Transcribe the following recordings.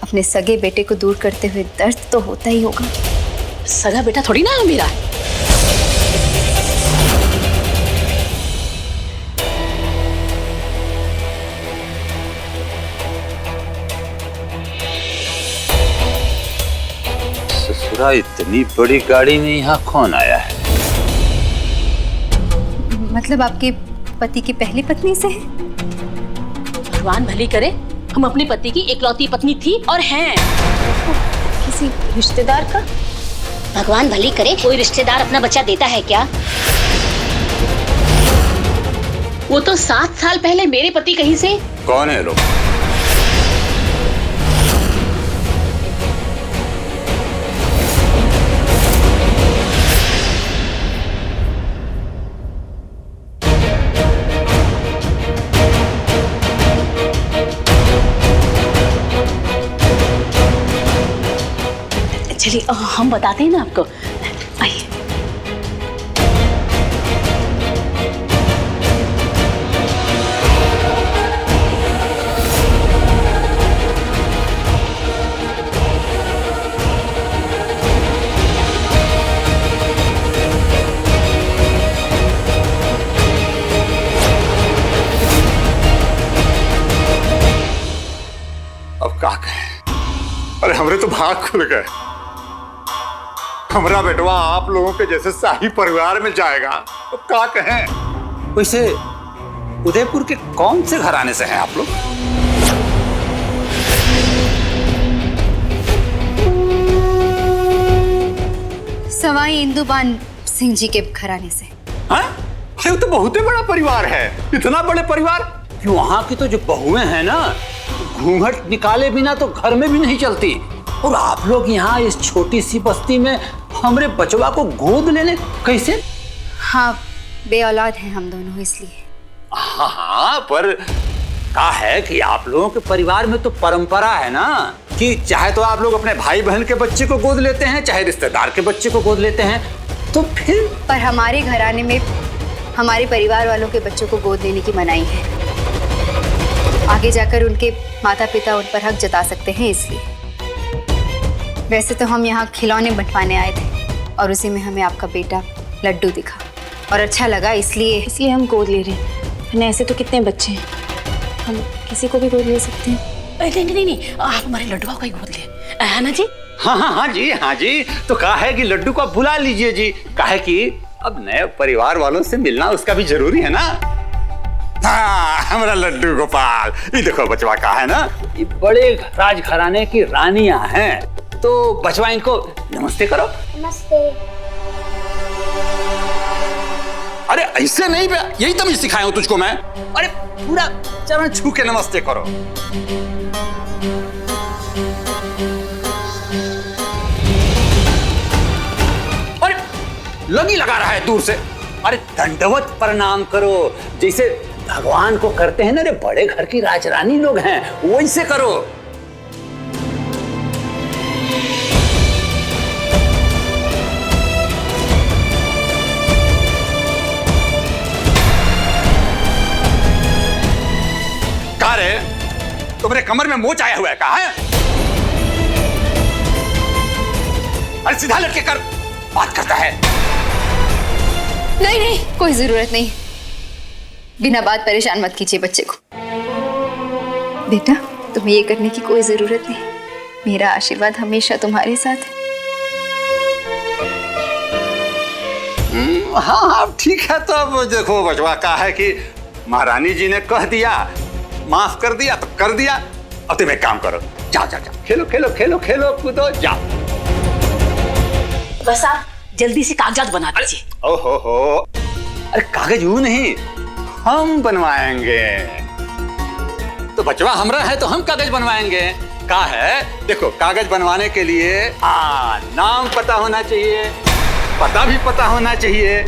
अपने सगे बेटे को दूर करते हुए दर्द तो होता ही होगा। सगा बेटा थोड़ी ना है मेरा। ससुरा, इतनी बड़ी गाड़ी में यहाँ कौन आया है? मतलब आपके पति की पहली पत्नी से है? भगवान भली करे, हम अपने पति की इकलौती पत्नी थी और हैं। किसी रिश्तेदार का? भगवान भली करे, कोई रिश्तेदार अपना बच्चा देता है क्या? वो तो 7 साल पहले मेरे पति कहीं से। कौन है लोग? चलिए हम बताते हैं ना आपको, आइए। अब क्या कहें? अरे हमरे तो भाग खुल गए। हमारा बेटवा आप लोगों के जैसे शाही परिवार में जाएगा, तो क्या कहें? वैसे उदयपुर के कौन से घराने से हैं आप लोग? सवाई इंदुबान सिंह जी के घराने से। हाँ? अरे वो तो बहुत ही बड़ा परिवार है। इतना बड़े परिवार कि वहां की तो जो बहुएं हैं ना, घूंघट निकाले बिना तो घर में भी नहीं चलती। और आप लोग यहाँ इस छोटी सी बस्ती में हमरे बचवा को गोद लेने कैसे? हाँ, बे औलाद हैं हम दोनों, इसलिए। हाँ, पर क्या है कि आप लोगों के परिवार में तो परंपरा है ना कि चाहे तो आप लोग अपने भाई बहन के बच्चे को गोद लेते हैं, चाहे रिश्तेदार के बच्चे को गोद लेते हैं। तो फिर पर हमारे घराने में हमारे परिवार वालों के बच्चों को गोद लेने की मनाही है। आगे जाकर उनके माता पिता उन पर हक जता सकते हैं, इसलिए। वैसे तो हम यहाँ खिलौने बंटवाने आए थे और उसी में हमें आपका बेटा लड्डू दिखा और अच्छा लगा, इसलिए हम गोद ले रहे हैं। ऐसे तो कितने बच्चे हैं, हम किसी को भी गोद ले सकते हैं। नहीं, आप हमारे लड्डू को ही गोद ले, है ना जी? हाँ जी। तो कहा है कि लड्डू को आप बुला लीजिए जी। कहा है कि अब नए परिवार वालों से मिलना उसका भी जरूरी है ना। हाँ, हमारा लड्डू गोपाल, ये देखो बचवा का है ना, ये बड़े राजघराने की रानियां हैं, तो बचवा इनको नमस्ते करो। नमस्ते। अरे ऐसे नहीं, यही तो मैं सिखाया हूं तुझको मैं। अरे पूरा चरण छू के नमस्ते करो। अरे लगी लगा रहा है दूर से। अरे दंडवत प्रणाम करो, जैसे भगवान को करते हैं ना। रे बड़े घर की राजरानी लोग हैं, वैसे करो। कहा रे, तुम्हारे कमर में मोच आया हुआ है? कहा है? अरे सीधा लटके कर बात करता है। नहीं, कोई जरूरत नहीं। बिना बात परेशान मत कीजिए बच्चे को। बेटा, तुम्हें ये करने की कोई जरूरत नहीं। मेरा आशीर्वाद हमेशा तुम्हारे साथ है। हाँ, ठीक है। तो अब देखो बचवा, कहा है कि महारानी जी ने कह दिया, माफ कर दिया तो कर दिया। अब तुम एक काम करो, जाओ खेलो कूदो, जाओ। बस आप जल्दी से कागजात बना दीजिए। ओहो, अरे कागज वो नहीं, हम बनवाएंगे। तो बचवा हमरा है तो हम कागज बनवाएंगे। का है, देखो कागज बनवाने के लिए नाम पता होना चाहिए, पता भी पता होना चाहिए।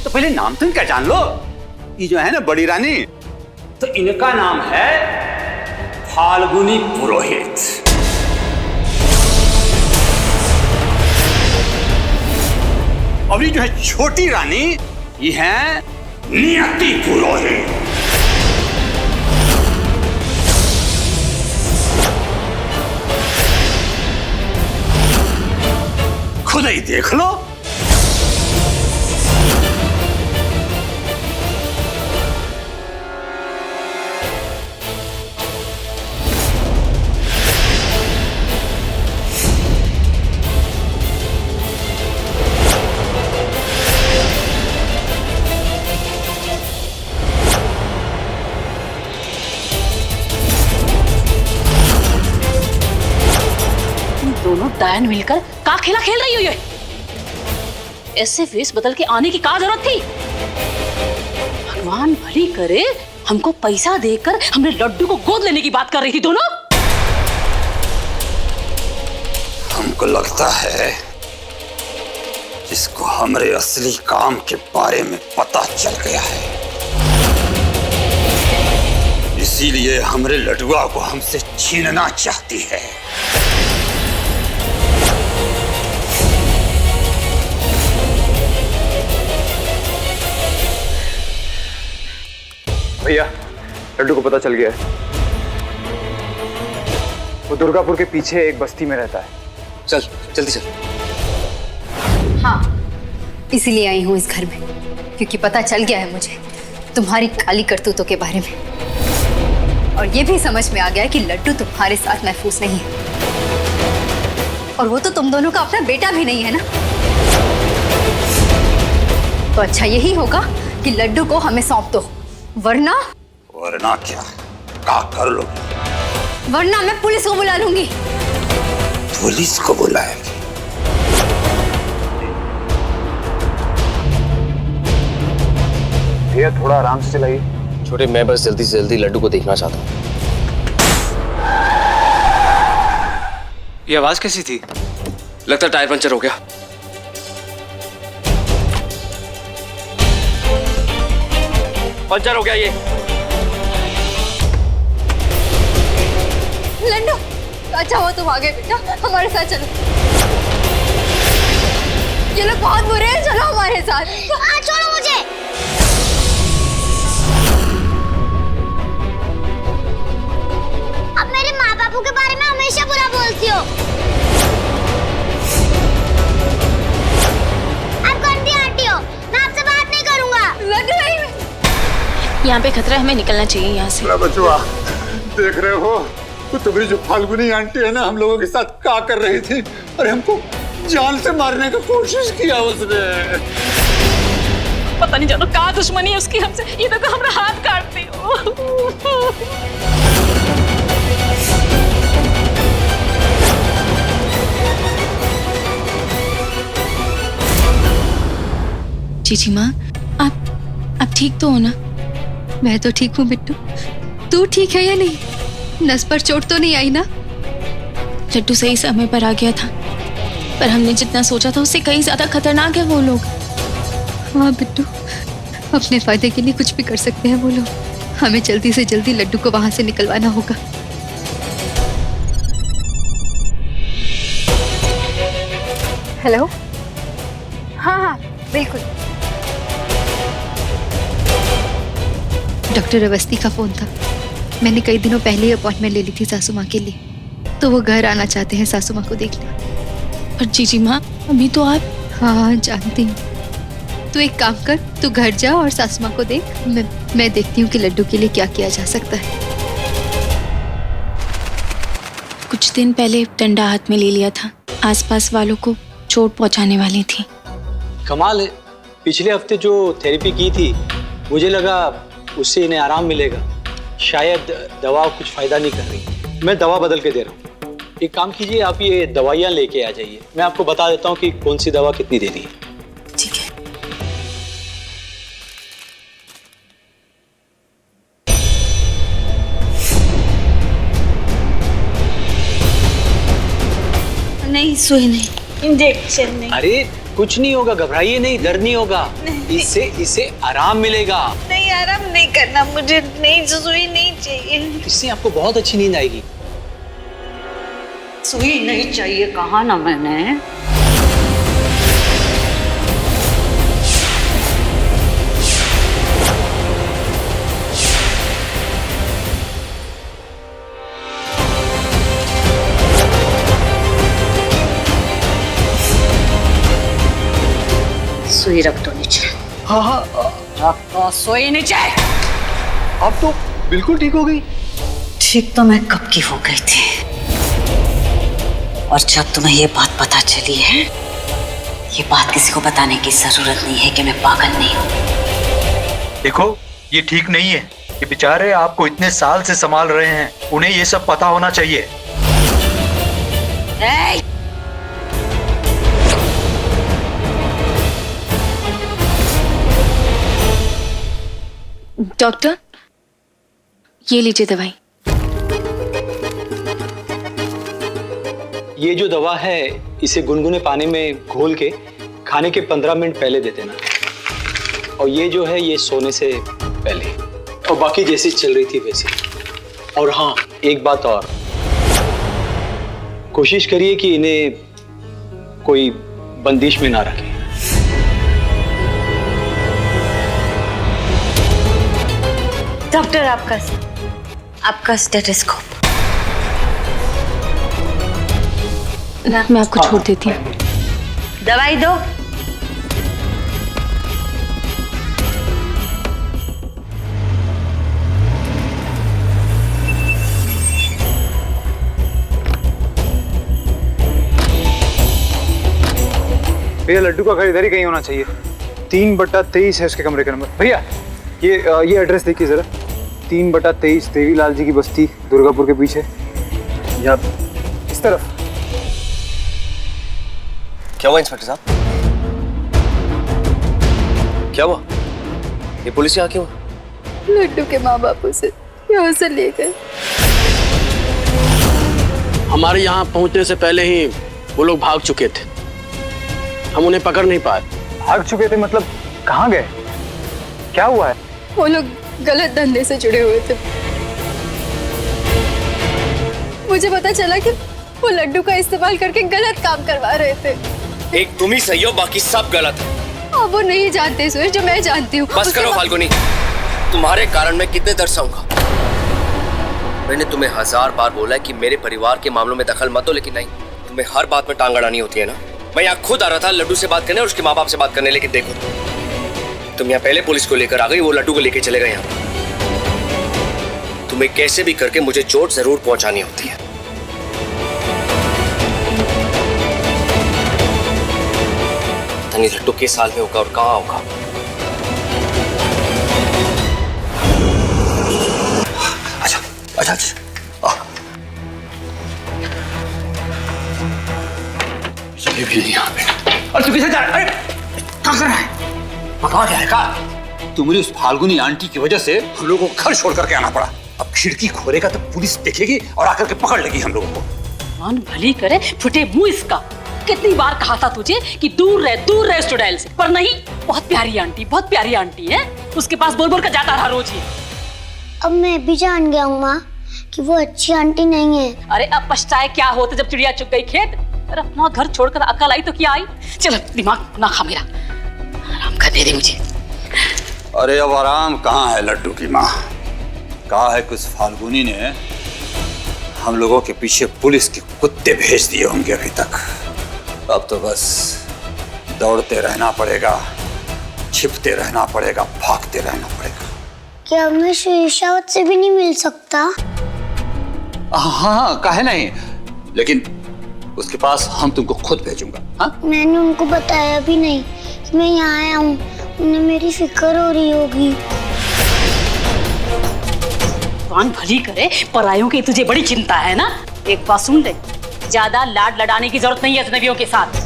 तो पहले नाम तो इनका जान लो। ये जो है ना बड़ी रानी, तो इनका नाम है फाल्गुनी पुरोहित। और ये जो है छोटी रानी, ये है नियति पुरोहित। खुद ही देख लो। दोनों डायन मिलकर का खेला खेल रही हो ये? ऐसे वेश बदल के आने की क्या जरूरत थी? भगवान भली करे, हमको पैसा देकर हमने लड्डू को गोद लेने की बात कर रही थी दोनों। हमको लगता है जिसको हमारे असली काम के बारे में पता चल गया है, इसीलिए हमारे लडुआ को हमसे छीनना चाहती है। भैया, लड्डू को पता चल गया है। वो दुर्गापुर के पीछे एक बस्ती में रहता है। चल जल्दी चल। हाँ, इसीलिए आई हूँ इस घर में, क्योंकि पता चल गया है मुझे तुम्हारी काली करतूतों के बारे में। और ये भी समझ में आ गया है कि लड्डू तुम्हारे साथ महफूज नहीं है, और वो तो तुम दोनों का अपना बेटा भी नहीं है ना। तो अच्छा यही होगा कि लड्डू को हमें सौंप दो, वरना क्या कर लो? वरना मैं पुलिस को बुला लूंगी। पुलिस को बुलाएंगे? भैया थोड़ा आराम से चलाइए। छोटे, मैं बस जल्दी से जल्दी लड्डू को देखना चाहता हूँ। ये आवाज कैसी थी? लगता है टायर पंचर हो गया। पंचर हो गया ये। लड्डू, अच्छा हुआ तुम आ गए बेटा, हमारे साथ चलो। ये लोग बहुत बुरे हैं, चलो हमारे साथ। छोड़ो मुझे। अब मेरे माँ बापू के बारे में हमेशा बुरा बोलती हो। आप गंदी आंटी हो, मैं आपसे बात नहीं करूंगा। लड्डू नहीं। यहाँ पे खतरा है, हमें निकलना चाहिए यहाँ से। बचुआ, देख रहे हो तो तुम्हारी जो फाल्गुनी आंटी है ना, हम लोगों के साथ क्या कर रही थी? अरे हमको जान से मारने की कोशिश किया उसने। पता नहीं जानो क्या दुश्मनी है उसकी हमसे। ये देखो हमारा हाथ काटती हो। चीची माँ, आप ठीक तो हो ना? मैं तो ठीक हूँ बिट्टू, तू ठीक है या नहीं? नस पर चोट तो नहीं आई ना? लड्डू सही समय पर आ गया था, पर हमने जितना सोचा था उससे कहीं ज्यादा खतरनाक है वो लोग। हाँ बिट्टू, अपने फायदे के लिए कुछ भी कर सकते हैं वो लोग। हमें जल्दी से जल्दी लड्डू को वहां से निकलवाना होगा। हेलो, हाँ बिल्कुल। डॉक्टर अवस्थी का फोन था। मैंने कई दिनों पहले ही अपॉइंटमेंट ले ली थी सासू माँ के लिए, तो वो घर आना चाहते हैं सासू माँ को देखने। पर जीजी माँ, अभी तो आप। हाँ जानती हूँ। तू एक काम कर, तू घर जा और सासू माँ को देख। मैं देखती हूँ कि लड्डू के लिए क्या किया जा सकता है। कुछ दिन पहले डंडा हाथ में ले लिया था, आसपास वालों को चोट पहुंचाने वाली थी। कमाल है, पिछले हफ्ते जो थेरेपी की थी मुझे लगा उससे इन्हें आराम मिलेगा। शायद दवा कुछ फायदा नहीं कर रही, मैं दवा बदल के दे रहा हूँ। एक काम कीजिए, आप ये दवाइयाँ लेके आ जाइए, मैं आपको बता देता हूँ कि कौन सी दवा कितनी देनी है। ठीक है। नहीं सुई नहीं, इंजेक्शन नहीं। अरे कुछ नहीं होगा, घबराइए नहीं, दर्द नहीं होगा। इससे आराम मिलेगा। नहीं, आराम नहीं करना मुझे, नहीं सुई नहीं चाहिए। इससे आपको बहुत अच्छी नींद आएगी। सुई नहीं चाहिए कहा ना मैंने। सुई रख दो नीचे। हाँ हाँ रख दो सुई नीचे। अब तो बिल्कुल ठीक हो गई। ठीक तो मैं कब की हो गई थी, और जब तुम्हें ये बात पता चली है, ये बात किसी को बताने की जरूरत नहीं है कि मैं पागल नहीं हूँ। देखो ये ठीक नहीं है, ये बेचारे आपको इतने साल से संभाल रहे हैं, उन्हें ये सब पता होना चाहिए। डॉक्टर, ये लीजिए दवाई। ये जो दवा है इसे गुनगुने पानी में घोल के खाने के 15 मिनट पहले दे देना, और ये जो है ये सोने से पहले, और बाकी जैसी चल रही थी वैसी। और हाँ, एक बात और, कोशिश करिए कि इन्हें कोई बंदिश में ना रखें। डॉक्टर आपका स्टेथोस्कोप। मैं आपको छोड़ देती हूँ। दवाई दो। भैया लड्डू का घर इधर ही कहीं होना चाहिए। 3/23 है उसके कमरे का नंबर। भैया ये एड्रेस देखिए जरा। 3/23 देवीलाल जी की बस्ती, दुर्गापुर के पीछे, या इस तरफ। क्या हुआ इंस्पेक्टर साहब? क्या हुआ? ये पुलिस यहाँ क्यों? लड्डू के माँ बाप उसे यहाँ से ले गए। हमारे यहाँ पहुँचने से पहले ही वो लोग भाग चुके थे, हम उन्हें पकड़ नहीं पाए। भाग चुके थे मतलब कहाँ गए? क्या हुआ है? वो लोग गलत धंधे से जुड़े हुए थे। मुझे पता चला कि वो लड्डू का इस्तेमाल करके गलत काम करवा रहे थे। एक तुम ही सही हो, बाकी सब गलत है। अब वो नहीं जानते सुरेश जो मैं जानती हूँ। बस करो फाल्गुनी, तुम्हारे कारण मैं कितने तरसाऊंगा। मैंने तुम्हें 1000 बार बोला है कि मेरे परिवार के मामलों में दखल मत दो, लेकिन नहीं, तुम्हें हर बात में टांग अड़ानी होती है ना। मैं यहाँ खुद आ रहा था लड्डू से बात करने और उसके माँ बाप से बात करने, लेकिन देखो तुम यहाँ पहले पुलिस को लेकर आ गई, वो लड्डू को लेकर चले गए यहाँ। तुम्हें कैसे भी करके मुझे चोट जरूर पहुंचानी होती है। धनी लड्डू किस साल में होगा और कहाँ होगा। अच्छा अच्छा अच्छा, ये भी यहाँ पे। और तू किसे जा रहा है? कहाँ कर रहा है? पकड़ा क्या है का? तुम्हारी उस फाल्गुनी आंटी की वजह से हम लोगों को घर छोड़ करके आना पड़ा। अब खिड़की खोलेगा तो पुलिस देखेगी और आकर के पकड़ लेगी हम लोगों को। भगवान भली करे, फुटे मुंह इसका। कितनी बार कहा था तुझे कि दूर रह स्टूडेंट से, पर नहीं। बहुत प्यारी आंटी है, उसके पास बोल बोल कर जाता रहा रोज ही। अब मैं भी जान गया हूँ माँ कि वो अच्छी आंटी नहीं है। अरे अब पछताए क्या होते जब चिड़िया चुग गई खेत। अरे अपना घर छोड़कर अकल आई तो क्या आई। चलो दिमाग ना खा मेरा, आराम कर दे मुझे। अरे अब आराम कहाँ है लड्डू की माँ। कहा है कि उस फाल्गुनी ने हम लोगों के पीछे पुलिस के कुत्ते भेज दिए होंगे अभी तक। अब तो बस दौड़ते रहना पड़ेगा, छिपते रहना पड़ेगा, भागते रहना पड़ेगा। क्या मैं शीशावत से भी नहीं मिल सकता? हाँ काहे नहीं, लेकिन उसके पास हम तुमको खुद भेजूंगा। हाँ मैंने उनको बताया भी नहीं कि मैं यहाँ आया हूँ, उन्हें मेरी फिक्र हो रही होगी। भगवान भली करे, परायों की तुझे बड़ी चिंता है ना। एक बात सुन ले, ज्यादा लाड लड़ाने की जरूरत नहीं है अजनबियों के साथ।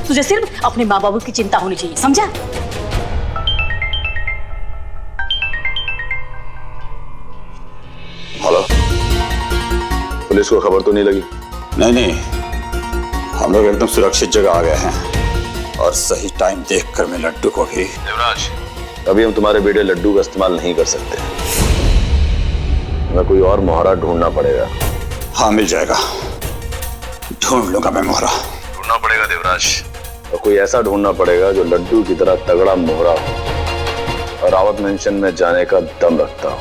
तुझे सिर्फ अपने माँ बाबू की चिंता होनी चाहिए, समझा? हेलो, पुलिस को खबर तो नहीं लगी? नहीं, हम लोग एकदम सुरक्षित जगह आ गए हैं और सही टाइम देखकर मैं लड्डू को भी। देवराज, अभी हम तुम्हारे बेटे लड्डू का इस्तेमाल नहीं कर सकते, हमें कोई और मोहरा ढूंढना पड़ेगा। हाँ मिल जाएगा, ढूंढ लूंगा मैं मोहरा। ढूंढना पड़ेगा देवराज, और कोई ऐसा ढूंढना पड़ेगा जो लड्डू की तरह तगड़ा मोहरा हो और रावत मेंशन में जाने का दम रखता हो।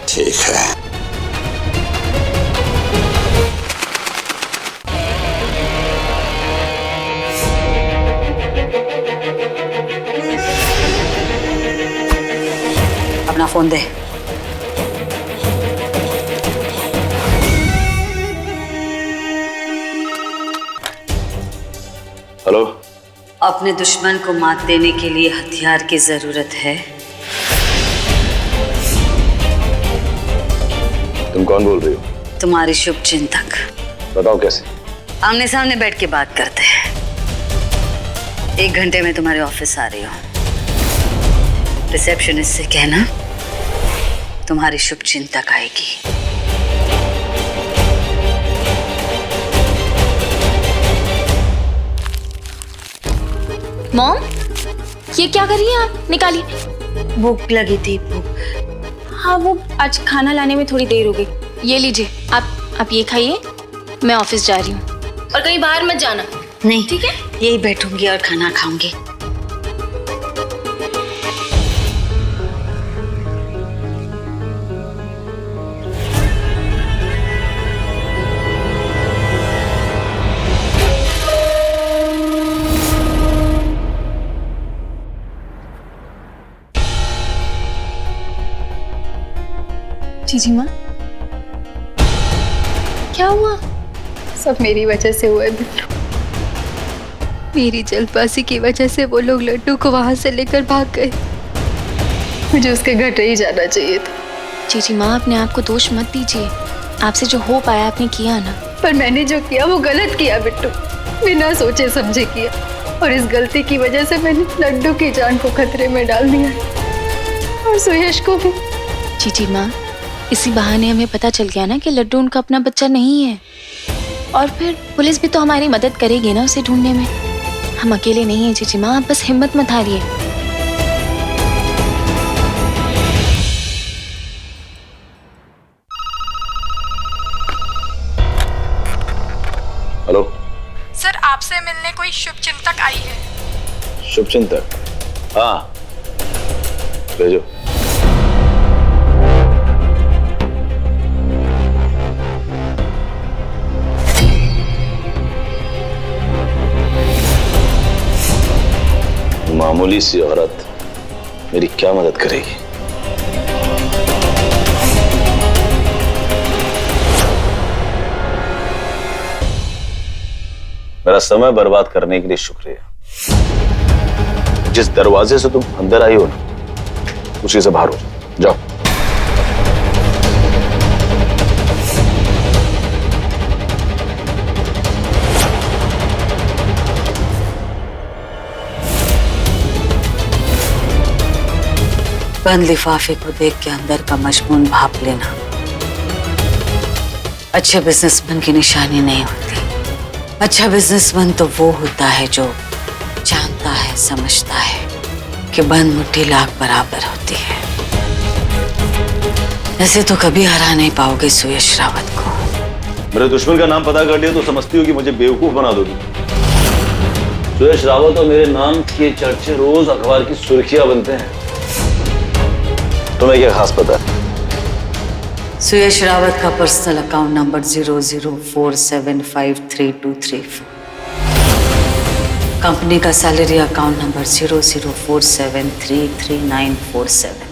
ठीक है। फोन दे। हेलो। अपने दुश्मन को मात देने के लिए हथियार की जरूरत है। तुम कौन बोल रही हो? तुम्हारी शुभ चिंतक। बताओ कैसे? आमने सामने बैठ के बात करते हैं। 1 घंटे में तुम्हारे ऑफिस आ रही हूँ। रिसेप्शनिस्ट से कहना तुम्हारी शुभ चिंतक आएगी। मॉम, ये क्या कर रही हैं आप? निकालिए। भूख लगी थी। भूख? हाँ, वो आज खाना लाने में थोड़ी देर हो गई। ये लीजिए, आप ये खाइए, मैं ऑफिस जा रही हूँ। और कहीं बाहर मत जाना। नहीं, ठीक है, यही बैठूंगी और खाना खाऊंगी। जीजी माँ, क्या हुआ? सब मेरी वजह से हुआ है बिट्टू। मेरी जल्दबाजी की वजह से वो लोग लड्डू को वहां से लेकर भाग गए। मुझे उसके घर नहीं जाना चाहिए था। जीजी माँ, अपने आप को दोष मत दीजिए। आपसे जो हो पाया आपने किया ना। पर मैंने जो किया वो गलत किया बिट्टू, बिना सोचे समझे किया। और इस गलती की वजह से मैंने लड्डू की जान को खतरे में डाल दिया और सुयश को भी। जीजी माँ, इसी बहाने हमें पता चल गया ना कि लड्डू उनका अपना बच्चा नहीं है। और फिर पुलिस भी तो हमारी मदद करेगी ना उसे ढूंढने में। हम अकेले नहीं हैं जीजी माँ, आप बस हिम्मत मत हारिए। हेलो सर, आपसे मिलने कोई शुभचिंतक आई है। शुभचिंतक? हाँ, भेजो। मामूली सी औरत मेरी क्या मदद करेगी? मेरा समय बर्बाद करने के लिए शुक्रिया। जिस दरवाजे से तुम अंदर आई हो ना, उसी से बाहर हो जाओ। बंद लिफाफे को देख के अंदर का मजमून भाप लेना अच्छे बिजनेसमैन की निशानी नहीं होती। अच्छा बिजनेसमैन तो वो होता है जो जानता है, समझता है कि बंद मुट्ठी लाख बराबर होती है। ऐसे तो कभी हरा नहीं पाओगे सुयश रावत को। मेरे दुश्मन का नाम पता कर लिया तो समझती हो कि मुझे बेवकूफ बना दोगी। सुयश रावत और मेरे नाम के चर्चे रोज अखबार की सुर्खियां बनते हैं। तुम्हें क्या खास पता है? सुयश रावत का पर्सनल अकाउंट नंबर 0047532234। कंपनी का सैलरी अकाउंट नंबर 0047333947।